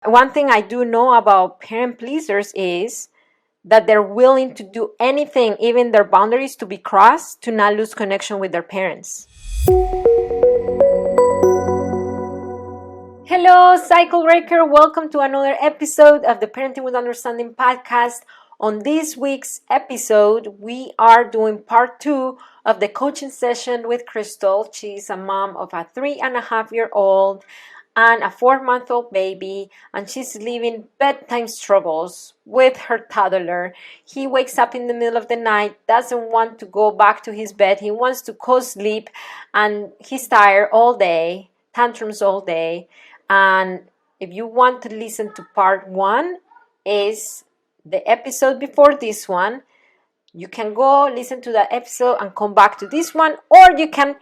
One thing I do know about parent pleasers is that they're willing to do anything, even their boundaries to be crossed, to not lose connection with their parents. Hello, Cycle Breaker. Welcome to another episode of the Parenting with Understanding podcast. On this week's episode, we are doing part 2 of the coaching session with Crystal. She's a mom of a 3.5-year-old and a 4-month-old baby, and she's living bedtime struggles with her toddler. He wakes up in the middle of the night, doesn't want to go back to his bed. He wants to co-sleep, and he's tired all day, tantrums all day. And if you want to listen to part 1, is the episode before this one. You can go listen to that episode and come back to this one, or you can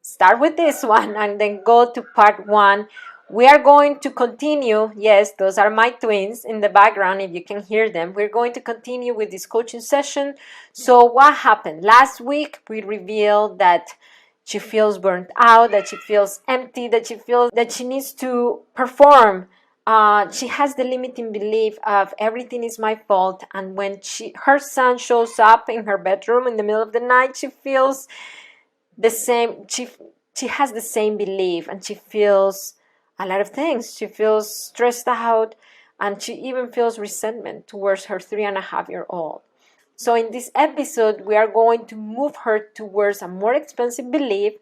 start with this one and then go to part 1. We are going to continue. Yes, those are my twins in the background, if you can hear them. We're going to continue with this coaching session. So what happened? Last week, we revealed that she feels burnt out, that she feels empty, that she feels that she needs to perform. She has the limiting belief of everything is my fault. And when her son shows up in her bedroom in the middle of the night, she feels the same. She has the same belief, and she feels a lot of things. She feels stressed out, and she even feels resentment towards her 3.5-year-old. So in this episode, we are going to move her towards a more expansive belief,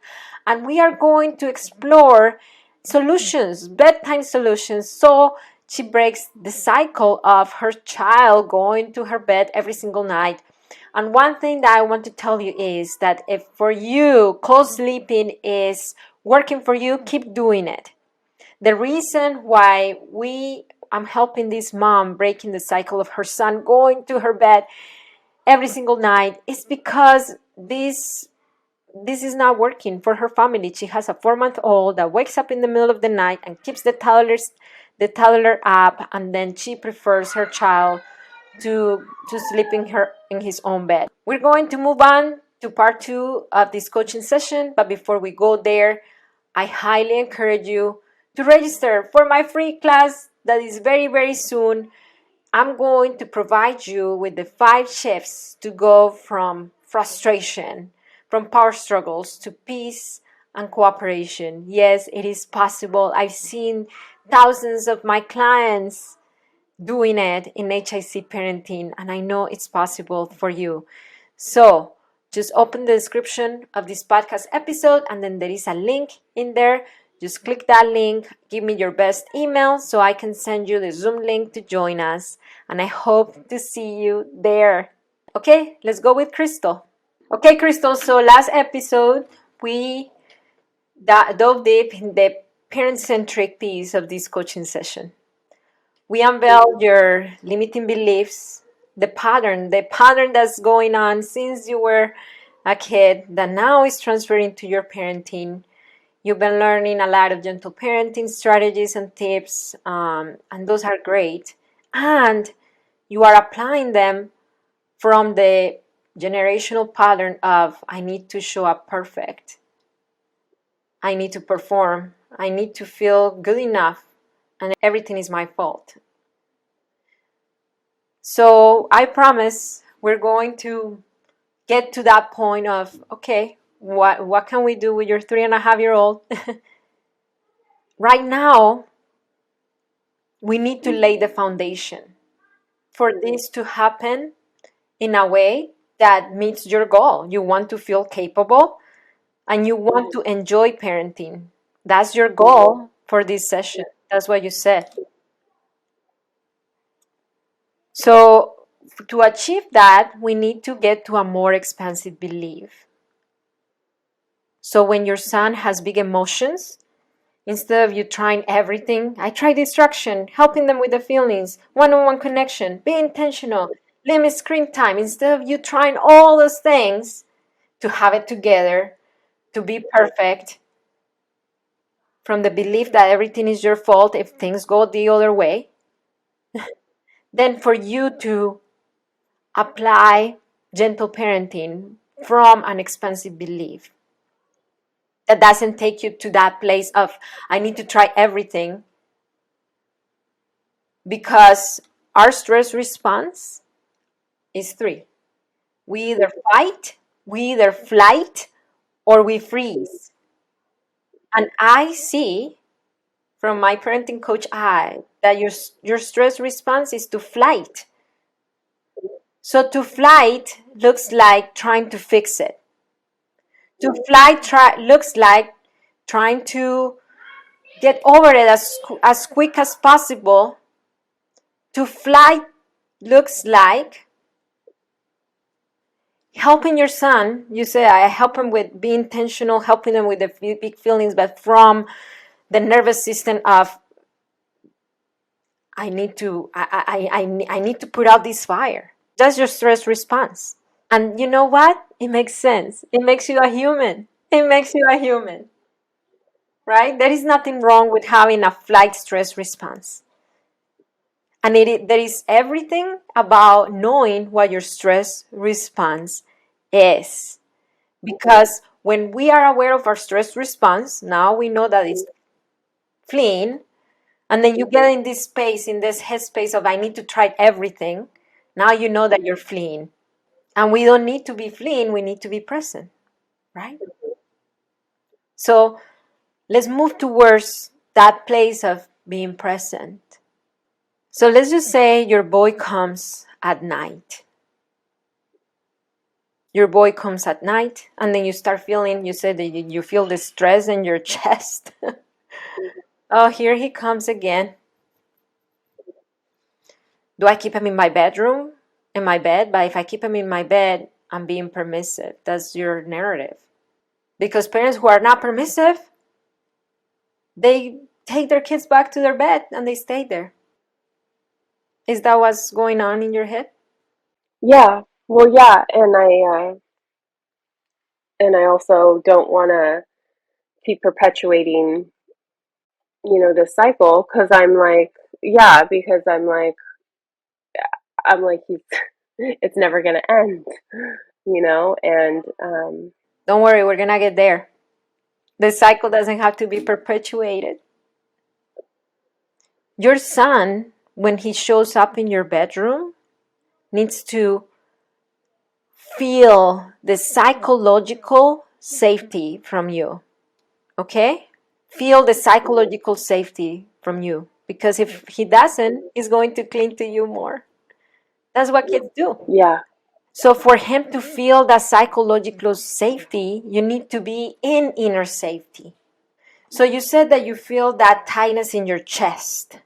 and we are going to explore solutions, bedtime solutions, so she breaks the cycle of her child going to her bed every single night. And one thing that I want to tell you is that if for you co-sleeping is working for you, keep doing it. The reason why I'm helping this mom breaking the cycle of her son going to her bed every single night is because this is not working for her family. She has a 4-month-old that wakes up in the middle of the night and keeps the toddler up, and then she prefers her child to sleep in his own bed. We're going to move on to part 2 of this coaching session, but before we go there, I highly encourage you to register for my free class that is very, very soon. I'm going to provide you with the 5 shifts to go from frustration, from power struggles to peace and cooperation. Yes, it is possible. I've seen thousands of my clients doing it in HIC parenting, and I know it's possible for you. So just open the description of this podcast episode, and then there is a link in there. Just click that link, give me your best email so I can send you the Zoom link to join us, and I hope to see you there. Okay, let's go with Crystal. Okay, Crystal, so last episode we dove deep in the parent-centric piece of this coaching session. We unveiled your limiting beliefs, the pattern that's going on since you were a kid that now is transferring to your parenting. You've been learning a lot of gentle parenting strategies and tips, and those are great. And you are applying them from the generational pattern of, I need to show up perfect. I need to perform. I need to feel good enough, and everything is my fault. So I promise we're going to get to that point of, okay, what can we do with your 3.5-year-old? Right now, we need to lay the foundation for this to happen in a way that meets your goal. You want to feel capable and you want to enjoy parenting. That's your goal for this session. That's what you said. So to achieve that, we need to get to a more expansive belief. So when your son has big emotions, instead of you trying everything, I try distraction, helping them with the feelings, one-on-one connection, be intentional, limit screen time. Instead of you trying all those things to have it together, to be perfect, from the belief that everything is your fault if things go the other way, then for you to apply gentle parenting from an expansive belief that doesn't take you to that place of, I need to try everything, because our stress response is three. We either fight, we either flight, or we freeze. And I see from my parenting coach eye that your stress response is to flight. So to flight looks like trying to fix it. To flight looks like trying to get over it as quick as possible. To flight looks like helping your son. You say, I help him with being intentional, helping him with the big feelings, but from the nervous system of, I need to put out this fire. That's your stress response. And you know what? It makes sense. It makes you a human. It makes you a human, right? There is nothing wrong with having a flight stress response. And there is everything about knowing what your stress response is. Because when we are aware of our stress response, now we know that it's fleeing. And then you get in this space, in this headspace of, I need to try everything. Now you know that you're fleeing. And we don't need to be fleeing, we need to be present, right? So let's move towards that place of being present. So let's just say your boy comes at night. Your boy comes at night, and then you start feeling, you said that you feel the stress in your chest. Oh, here he comes again. Do I keep him in my bedroom, in my bed? But if I keep him in my bed, I'm being permissive. That's your narrative. Because parents who are not permissive, they take their kids back to their bed and they stay there. Is that what's going on in your head? Yeah. Well, yeah, and I also don't want to keep perpetuating, this cycle because yeah, because I'm like he's it's never going to end, and Don't worry, we're gonna get there. The cycle doesn't have to be perpetuated. Your son, when he shows up in your bedroom, needs to feel the psychological safety from you. Okay? Feel the psychological safety from you. Because if he doesn't, he's going to cling to you more. That's what kids do. yeah, So for him to feel that psychological safety, you need to be in inner safety. So you said that you feel that tightness in your chest.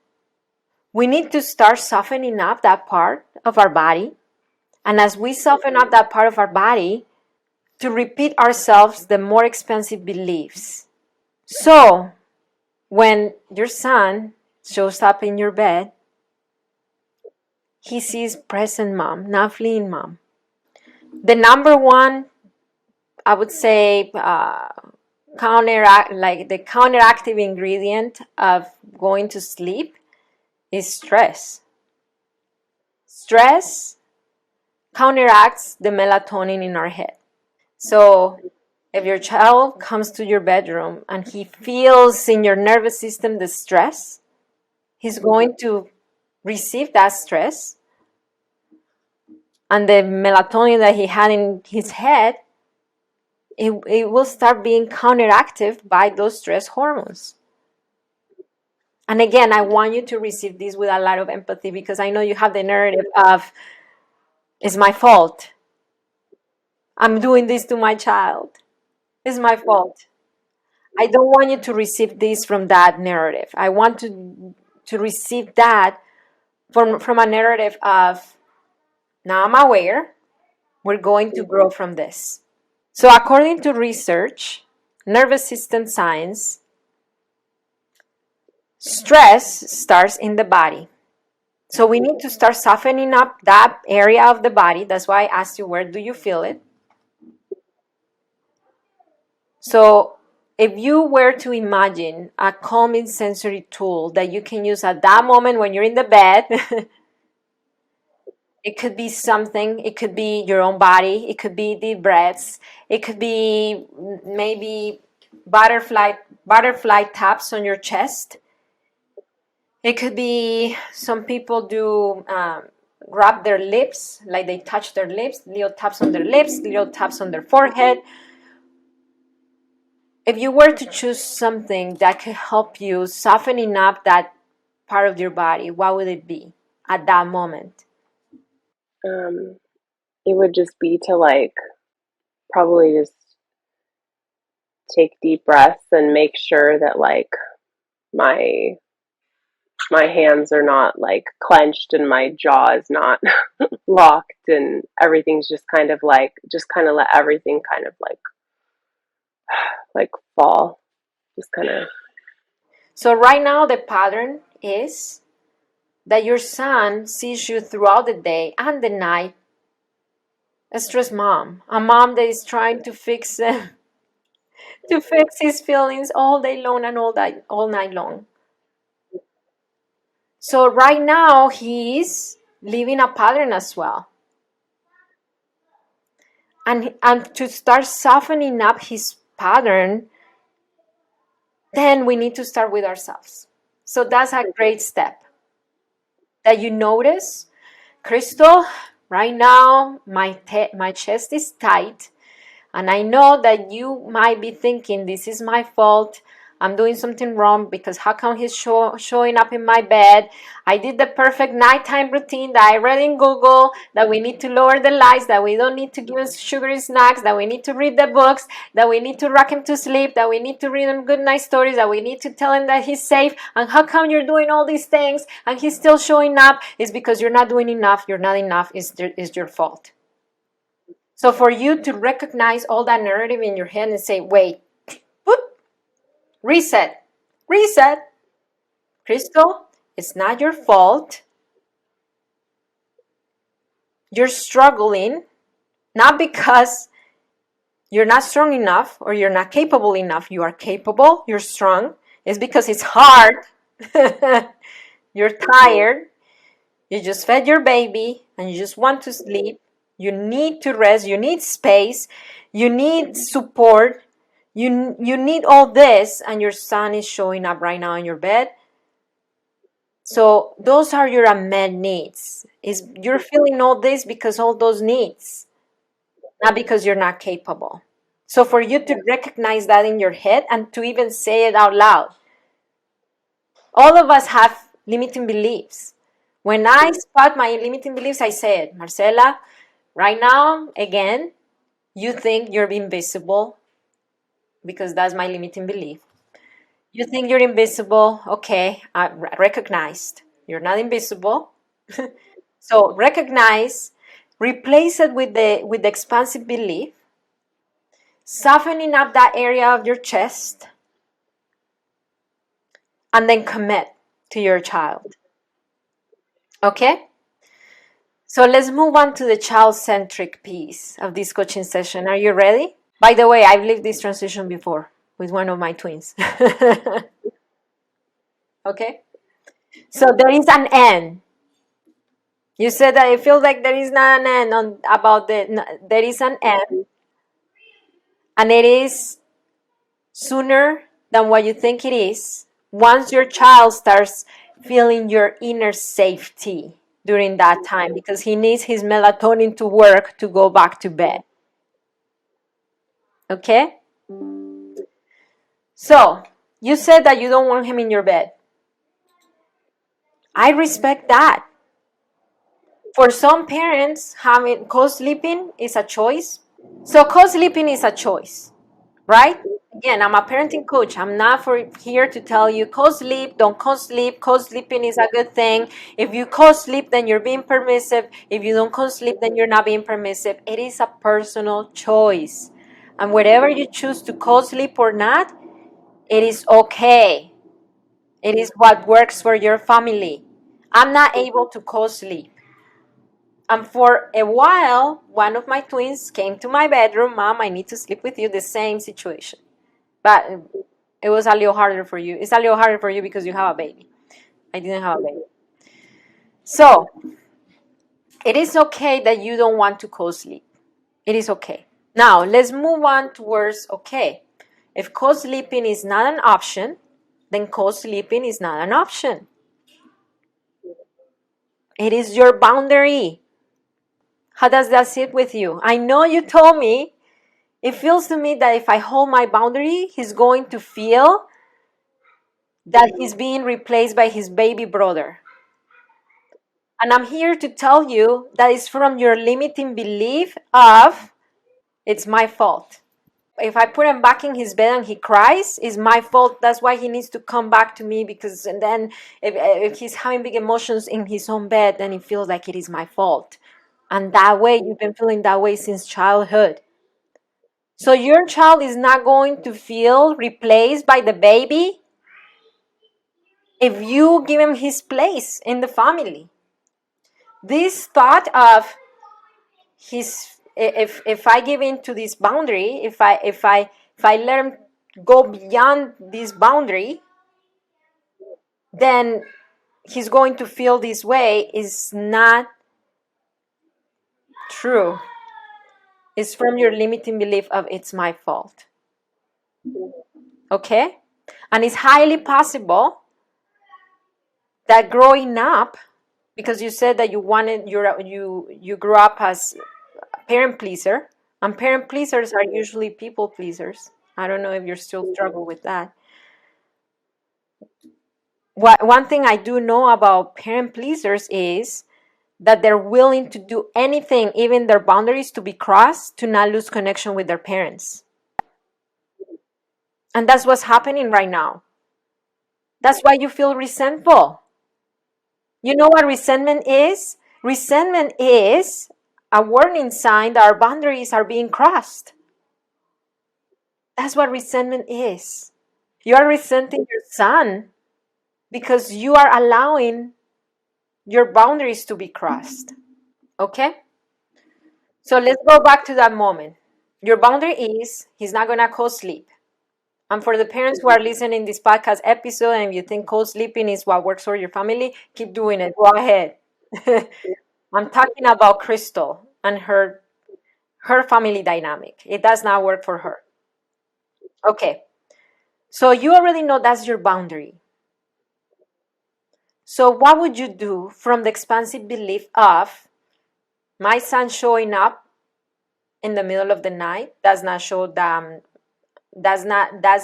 We need to start softening up that part of our body. And as we soften up that part of our body, to repeat ourselves the more expensive beliefs. So when your son shows up in your bed, he sees present mom, not fleeing mom. The number one, I would say, the counteractive ingredient of going to sleep is stress. Stress counteracts the melatonin in our head. So if your child comes to your bedroom and he feels in your nervous system the stress, he's going to receive that stress, and the melatonin that he had in his head, it will start being counteractive by those stress hormones. And again, I want you to receive this with a lot of empathy, because I know you have the narrative of, it's my fault. I'm doing this to my child. It's my fault. I don't want you to receive this from that narrative. I want to receive that from a narrative of, now I'm aware, we're going to grow from this. So according to research, nervous system science, stress starts in the body. So we need to start softening up that area of the body. That's why I asked you, where do you feel it? So if you were to imagine a calming sensory tool that you can use at that moment when you're in the bed, it could be something, it could be your own body, it could be deep breaths, it could be maybe butterfly taps on your chest. It could be some people do rub their lips, like they touch their lips, little taps on their lips, little taps on their forehead. If you were to choose something that could help you softening up that part of your body, what would it be at that moment? Um, it would just be to like probably just take deep breaths and make sure that like my my hands are not like clenched and my jaw is not locked and everything's just kind of like just kind of let everything kind of like fall, just kind of. So right now the pattern is that your son sees you throughout the day and the night, a stressed mom, a mom that is trying to fix to fix his feelings all day long and all night long. So right now he's living a pattern as well. And to start softening up his pattern, then we need to start with ourselves. So that's a great step that you notice, Crystal, right now my chest is tight. And I know that you might be thinking, this is my fault. I'm doing something wrong because how come he's showing up in my bed? I did the perfect nighttime routine that I read in Google, that we need to lower the lights, that we don't need to give him sugary snacks, that we need to read the books, that we need to rock him to sleep, that we need to read him good night stories, that we need to tell him that he's safe. And how come you're doing all these things and he's still showing up? It's because you're not doing enough. You're not enough. It's your fault. So for you to recognize all that narrative in your head and say, wait, whoop, reset, reset, Crystal, it's not your fault. You're struggling, not because you're not strong enough or you're not capable enough. You are capable, you're strong. It's because it's hard. You're tired. You just fed your baby and you just want to sleep. You need to rest. You need space. You need support. You need all this, and your son is showing up right now in your bed. So those are your unmet needs. Is you're feeling all this because all those needs, not because you're not capable. So for you to recognize that in your head and to even say it out loud, all of us have limiting beliefs. When I spot my limiting beliefs, I say it, Marcela, right now, again, you think you're invisible because that's my limiting belief. You think you're invisible. Okay, I recognized. You're not invisible. So recognize, replace it with the expansive belief, softening up that area of your chest, and then commit to your child. Okay? So let's move on to the child-centric piece of this coaching session. Are you ready? By the way, I've lived this transition before with one of my twins. Okay? So there is an end. You said that it feels like there is not an end on about there is an end, and it is sooner than what you think it is. Once your child starts feeling your inner safety during that time, because he needs his melatonin to work to go back to bed. Okay? So, you said that you don't want him in your bed. I respect that. For some parents, having co-sleeping is a choice. So co-sleeping is a choice, right? Again, I'm a parenting coach. I'm not here to tell you co-sleep, don't co-sleep. Co-sleeping is a good thing. If you co-sleep, then you're being permissive. If you don't co-sleep, then you're not being permissive. It is a personal choice. And whatever you choose to co-sleep or not, it is okay. It is what works for your family. I'm not able to co-sleep. And for a while, one of my twins came to my bedroom. Mom, I need to sleep with you. The same situation. But it was a little harder for you. It's a little harder for you because you have a baby. I didn't have a baby. So it is okay that you don't want to co-sleep. It is okay. Now, let's move on towards okay. If co-sleeping is not an option, then co-sleeping is not an option. It is your boundary. How does that sit with you? I know you told me. It feels to me that if I hold my boundary, he's going to feel that he's being replaced by his baby brother. And I'm here to tell you that it's from your limiting belief of it's my fault. If I put him back in his bed and he cries, it's my fault. That's why he needs to come back to me, because and then if he's having big emotions in his own bed, then he feels like it is my fault. And that way, you've been feeling that way since childhood. So your child is not going to feel replaced by the baby if you give him his place in the family. This thought of his, if I give in to this boundary, if I let him go beyond this boundary, then he's going to feel this way, is not true. It's from your limiting belief of it's my fault. Okay? And it's highly possible that growing up, because you said that you grew up as a parent pleaser, and parent pleasers are usually people pleasers. I don't know if you're still struggle with that. One thing I do know about parent pleasers is that they're willing to do anything, even their boundaries to be crossed, to not lose connection with their parents. And that's what's happening right now. That's why you feel resentful. You know what resentment is? Resentment is a warning sign that our boundaries are being crossed. That's what resentment is. You are resenting your son because you are allowing your boundaries to be crossed. Okay? So let's go back to that moment. Your boundary is he's not going to co-sleep. And for the parents who are listening this podcast episode and you think co-sleeping is what works for your family, keep doing it. Go ahead. I'm talking about Crystal and her family dynamic. It does not work for her. Okay. So you already know that's your boundary. So what would you do from the expansive belief of my son showing up in the middle of the night does not show that does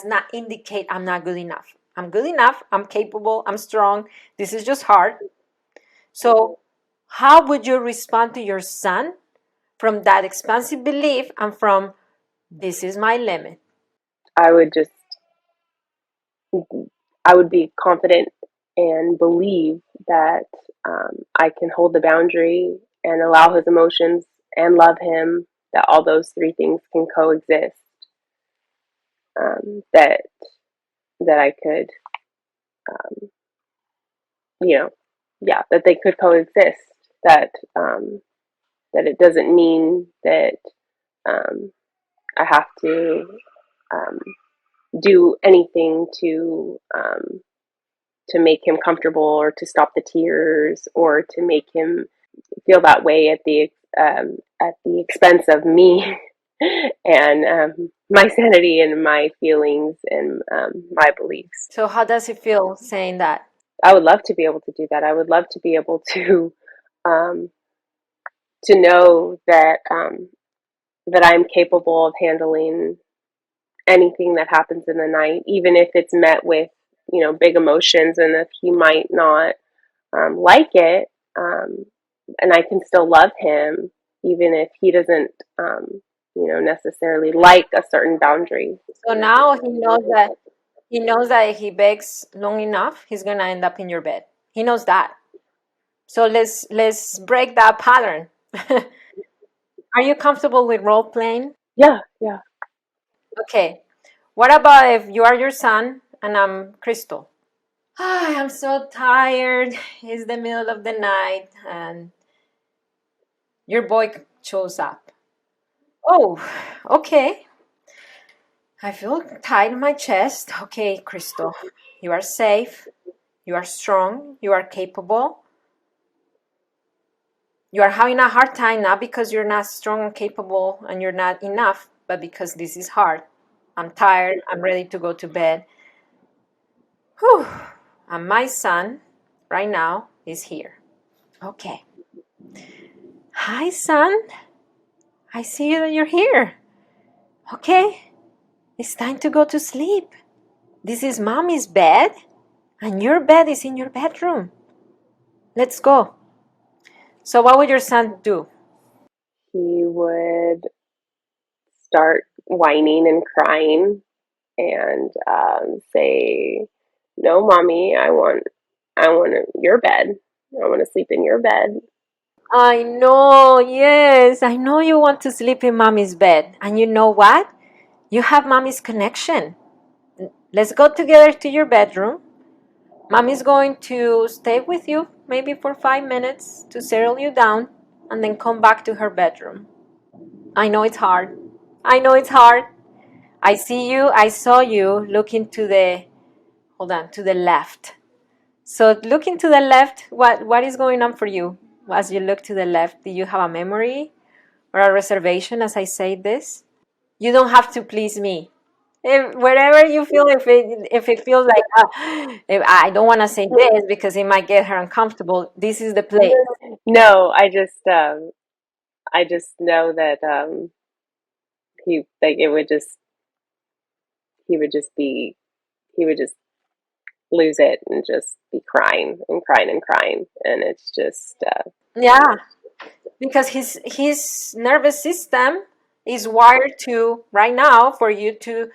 not indicate I'm not good enough. I'm good enough, I'm capable, I'm strong. This is just hard. So how would you respond to your son from that expansive belief and from this is my limit? I would just, I would be confident and believe that I can hold the boundary and allow his emotions and love him, that all those three things can coexist. That I could, um, yeah, that they could coexist. That that it doesn't mean that um, I have to um, do anything to make him comfortable or to stop the tears or to make him feel that way at the expense of me and my sanity and my feelings and my beliefs. So how does it feel saying that? I would love to be able to do that. I would love to be able um, to know that I'm capable of handling anything that happens in the night, even if it's met with big emotions, and if he might not like it, and I can still love him, even if he doesn't, necessarily like a certain boundary. So now he knows that if he begs long enough, he's gonna end up in your bed. He knows that. So let's break that pattern. Are you comfortable with role playing? Yeah, yeah. Okay. What about if you are your son and I'm Crystal? I'm so tired. It's the middle of the night and your boy shows up. Oh, okay. I feel tight in my chest. Okay, Crystal, you are safe. You are strong. You are capable. You are having a hard time not because you're not strong and capable and you're not enough, but because this is hard. I'm tired. I'm ready to go to bed. Whew. And my son right now is here. Okay. Hi, son. I see you that you're here. Okay. It's time to go to sleep. This is mommy's bed, and your bed is in your bedroom. Let's go. So, what would your son do? He would start whining and crying and say, "No, mommy, I want your bed. I want to sleep in your bed." I know, yes. I know you want to sleep in mommy's bed. And you know what? You have mommy's connection. Let's go together to your bedroom. Mommy's going to stay with you maybe for 5 minutes to settle you down and then come back to her bedroom. I know it's hard. I know it's hard. I see you, I saw you looking to the, hold on, to the left. So looking to the left, what is going on for you as you look to the left? Do you have a memory or a reservation as I say this? You don't have to please me. Wherever you feel, if it feels like if I don't want to say this because it might get her uncomfortable, this is the place. No, I just know that he like it would just he would just be he would just lose it and just be crying and crying and crying, and it's just Yeah, because his nervous system is wired to right now for you to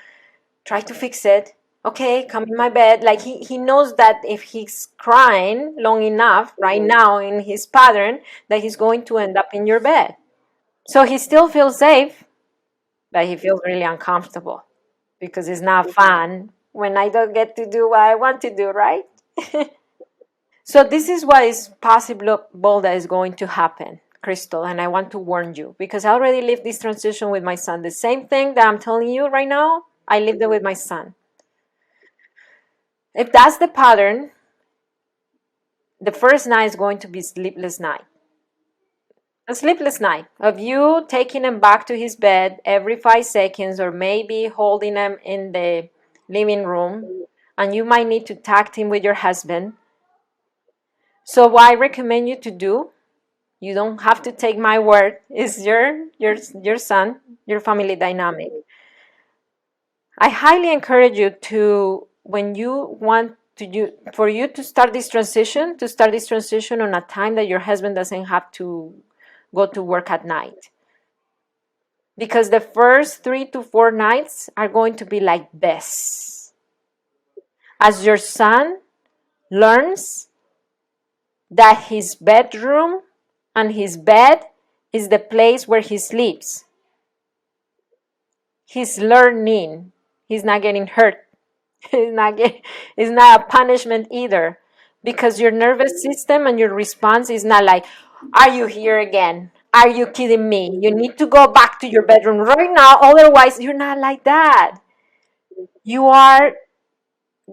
try to fix it. Okay, come in my bed. Like he knows that if he's crying long enough right now in his pattern, that he's going to end up in your bed. So he still feels safe, but he feels really uncomfortable because it's not fun when I don't get to do what I want to do, right? So this is what is possible that is going to happen, Crystal, and I want to warn you because I already lived this transition with my son. The same thing that I'm telling you right now, I lived it with my son. If that's the pattern, the first night is going to be sleepless night. A sleepless night of you taking him back to his bed every 5 seconds or maybe holding him in the living room, and you might need to tag team with your husband. So what I recommend you to do, you don't have to take my word, is your son, your family dynamic. I highly encourage you to, when you want to do, for you to start this transition on a time that your husband doesn't have to go to work at night. Because the first 3 to 4 nights are going to be like this. As your son learns that his bedroom and his bed is the place where he sleeps, he's learning. He's not getting hurt. It's not a punishment either, because your nervous system and your response is not like, are you here again? Are you kidding me? You need to go back to your bedroom right now, otherwise you're not like that. You are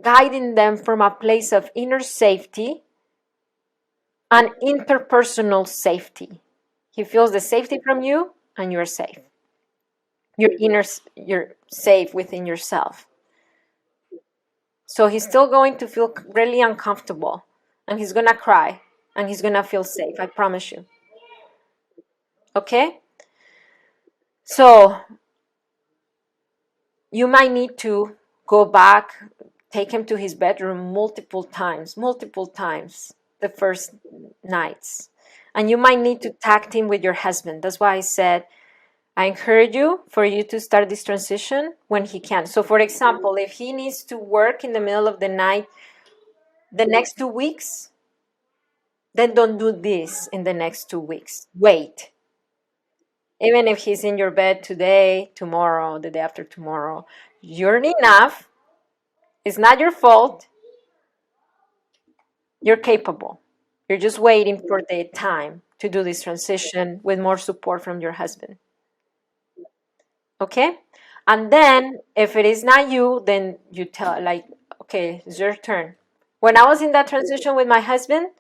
guiding them from a place of inner safety and interpersonal safety. He feels the safety from you and you're safe. You're safe within yourself. So he's still going to feel really uncomfortable and he's gonna cry and he's gonna feel safe, I promise you. Okay? So you might need to go back, take him to his bedroom multiple times the first nights. And you might need to tag team with your husband. That's why I said I encourage you for you to start this transition when he can. So for example, if he needs to work in the middle of the night the next 2 weeks, then don't do this in the next 2 weeks. Wait. Even if he's in your bed today, tomorrow, the day after tomorrow, you're enough. It's not your fault. You're capable. You're just waiting for the time to do this transition with more support from your husband. Okay? And then if it is not you, then you tell, like, okay, it's your turn. When I was in that transition with my husband,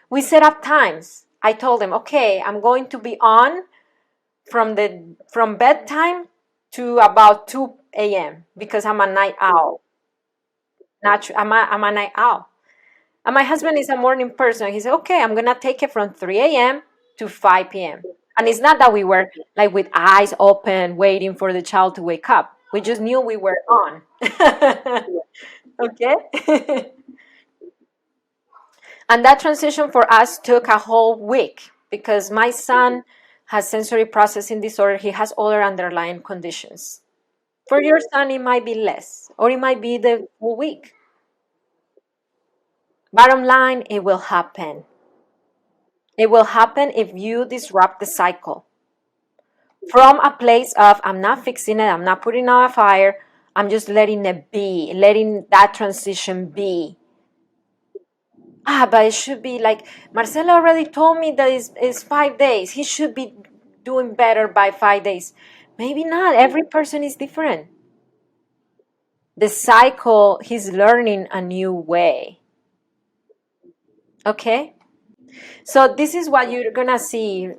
we set up times. I told him, okay, I'm going to be on from bedtime to about 2 a.m. because I'm a night owl. I'm a night owl. And my husband is a morning person. He said, okay, I'm going to take it from 3 a.m. to 5 p.m. And it's not that we were like with eyes open, waiting for the child to wake up. We just knew we were on. Okay. And that transition for us took a whole week because my son has sensory processing disorder. He has other underlying conditions. For your son, it might be less, or it might be the whole week. Bottom line, it will happen. It will happen if you disrupt the cycle from a place of, I'm not fixing it, I'm not putting out a fire, I'm just letting it be, letting that transition be. But it should be like, Marcela already told me that it's 5 days. He should be doing better by 5 days. Maybe not. Every person is different. The cycle, he's learning a new way. Okay? So this is what you're gonna see,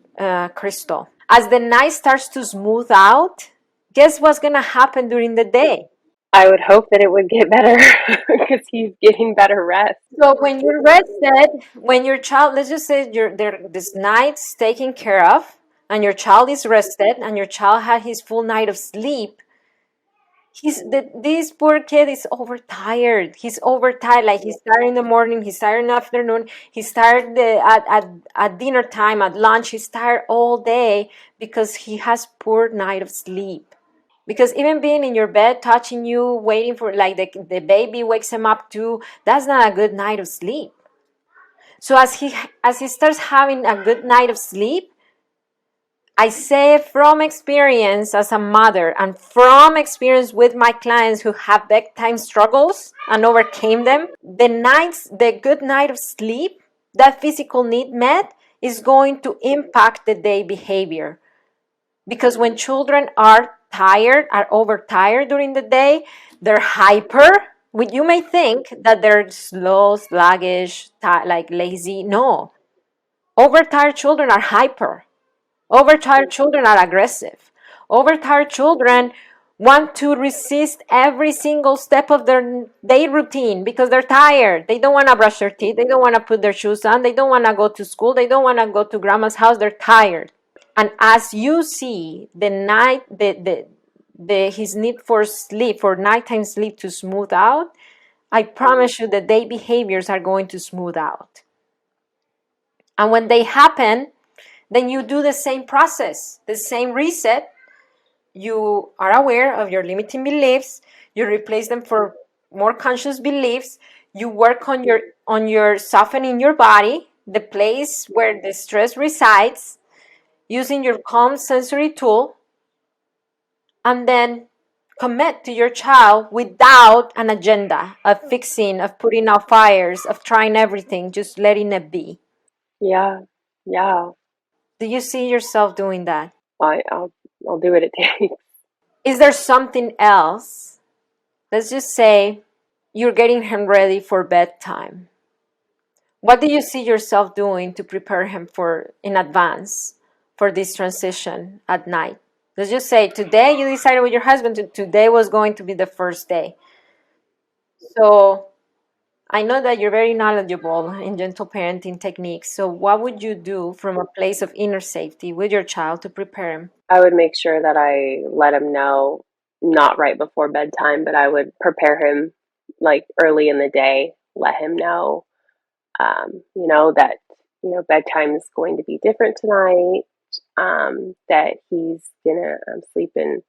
Crystal. As the night starts to smooth out, guess what's gonna happen during the day? I would hope that it would get better because he's getting better rest. So when you're rested, when your child, let's just say you're there, this night's taken care of, and your child is rested, and your child had his full night of sleep. This poor kid is overtired. He's overtired. Like he's tired in the morning, he's tired in the afternoon, he's tired at dinner time, at lunch. He's tired all day because he has poor night of sleep. Because even being in your bed, touching you, waiting for like the baby wakes him up too, that's not a good night of sleep. So as he starts having a good night of sleep, I say from experience as a mother and from experience with my clients who have bedtime struggles and overcame them, the good night of sleep, that physical need met, is going to impact the day behavior. Because when children are tired, are overtired during the day, they're hyper. You may think that they're slow, sluggish, like lazy. No. Overtired children are hyper. Overtired children are aggressive. Overtired children want to resist every single step of their day routine because they're tired. They don't want to brush their teeth. They don't want to put their shoes on. They don't want to go to school. They don't want to go to grandma's house. They're tired. And as you see the night, his need for sleep, for nighttime sleep to smooth out, I promise you the day behaviors are going to smooth out. And when they happen, then you do the same process, the same reset. You are aware of your limiting beliefs. You replace them for more conscious beliefs. You work on your softening your body, the place where the stress resides, using your calm sensory tool, and then commit to your child without an agenda of fixing, of putting out fires, of trying everything, just letting it be. Yeah, yeah. Do you see yourself doing that? I'll do what it takes. Is there something else? Let's just say you're getting him ready for bedtime. What do you see yourself doing to prepare him for in advance for this transition at night? Let's just say today you decided with your husband today was going to be the first day. So I know that you're very knowledgeable in gentle parenting techniques. So what would you do from a place of inner safety with your child to prepare him? I would make sure that I let him know, not right before bedtime, but I would prepare him like early in the day, let him know, that, bedtime is going to be different tonight, that he's going to sleep in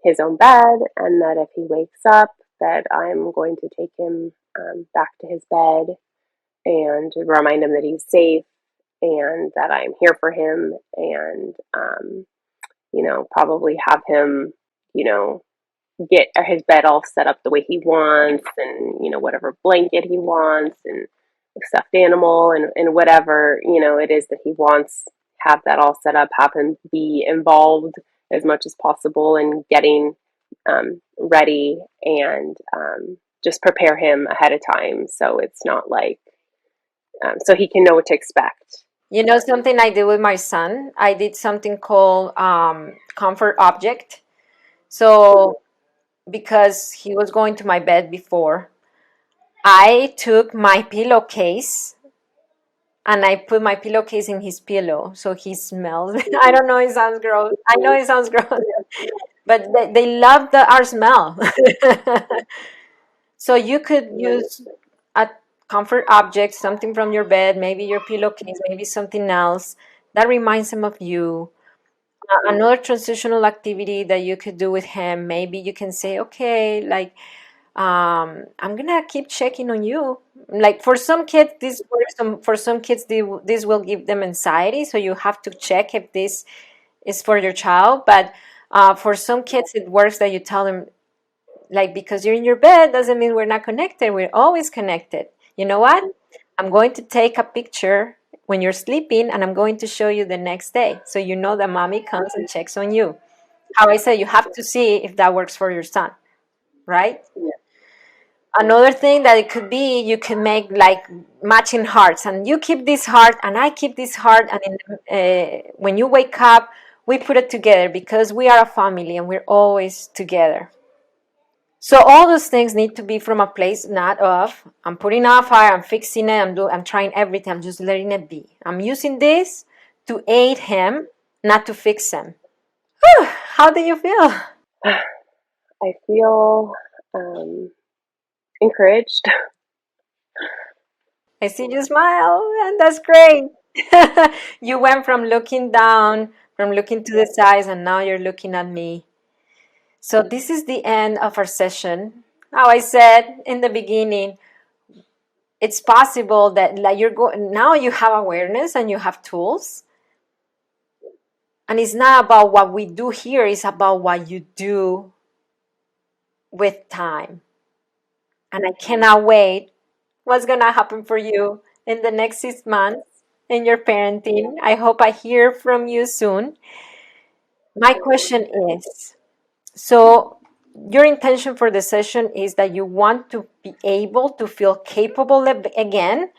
his own bed, and that if he wakes up, that I'm going to take him back to his bed and remind him that he's safe and that I'm here for him, and probably have him, get his bed all set up the way he wants, and whatever blanket he wants, and stuffed animal, and whatever it is that he wants, have that all set up, have him be involved as much as possible in getting ready, and just prepare him ahead of time so it's not like so he can know what to expect. You know something I did with my son? I did something called comfort object. So because he was going to my bed before, I took my pillowcase and I put my pillowcase in his pillow so he smells. I don't know, it sounds gross. I know it sounds gross, but they love our smell. So you could use a comfort object, something from your bed, maybe your pillowcase, maybe something else that reminds him of you. Another transitional activity that you could do with him, maybe you can say, okay, like, I'm gonna keep checking on you. Like for some kids, this works. For some kids, this will give them anxiety. So you have to check if this is for your child. But for some kids, it works that you tell them, like, because you're in your bed doesn't mean we're not connected. We're always connected. You know what? I'm going to take a picture when you're sleeping, and I'm going to show you the next day, so you know that mommy comes and checks on you. How I said, you have to see if that works for your son, right? Another thing that it could be, you can make like matching hearts, and you keep this heart and I keep this heart, and when you wake up, we put it together because we are a family and we're always together. So all those things need to be from a place not of I'm putting out fire, I'm fixing it, I'm trying everything, I'm just letting it be. I'm using this to aid him, not to fix him. Whew, how do you feel? I feel encouraged. I see you smile, and that's great. You went from looking down, from looking to the sides, and now you're looking at me. So this is the end of our session. How I said in the beginning, it's possible that like now you have awareness and you have tools. And it's not about what we do here, it's about what you do with time. And I cannot wait what's gonna happen for you in the next 6 months in your parenting. I hope I hear from you soon. My question is, so your intention for the session is that you want to be able to feel capable again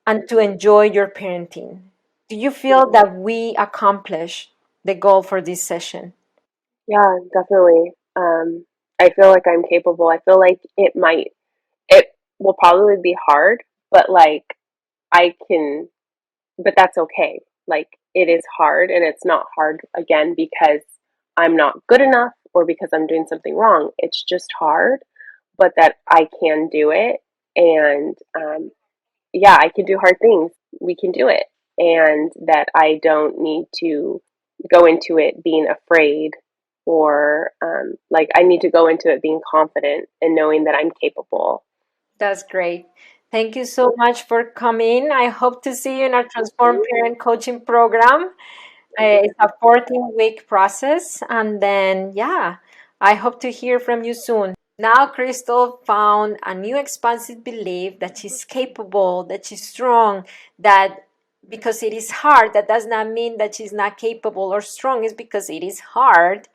and to enjoy your parenting. Do you feel that we accomplished the goal for this session? Yeah, definitely. I feel like I'm capable. I feel like it will probably be hard, but like I can, but that's okay. Like it is hard, and it's not hard again because I'm not good enough or because I'm doing something wrong. It's just hard, but that I can do it. And yeah, I can do hard things. We can do it. And that I don't need to go into it being afraid or like I need to go into it being confident and knowing that I'm capable. That's great. Thank you so much for coming. I hope to see you in our Transform Parent Coaching Program. It's a 14-week process. And then, yeah, I hope to hear from you soon. Now, Crystal found a new expansive belief that she's capable, that she's strong, that because it is hard, that does not mean that she's not capable or strong. It's because it is hard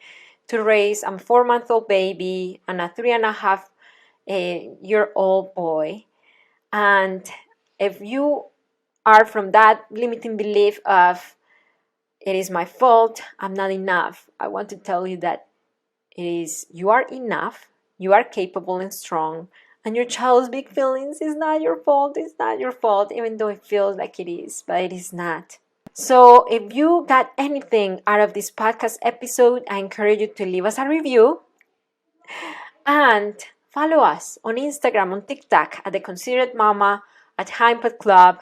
to raise a 4-month-old baby and a 3.5-year-old boy. And if you are from that limiting belief of it is my fault, I'm not enough, I want to tell you that it is you are enough, you are capable and strong, and your child's big feelings is not your fault. It's not your fault, even though it feels like it is, but it is not. So if you got anything out of this podcast episode, I encourage you to leave us a review and follow us on Instagram, on TikTok at the Considerate Mama, at High Impact Club.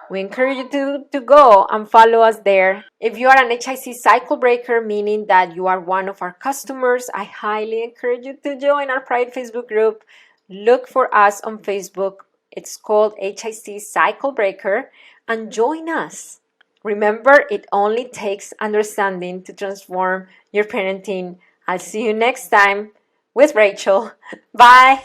We encourage you to go and follow us there. If you are an HIC cycle breaker, meaning that you are one of our customers, I highly encourage you to join our private Facebook group. Look for us on Facebook. It's called HIC Cycle Breaker, and join us. Remember, it only takes understanding to transform your parenting. I'll see you next time with Rachel. Bye.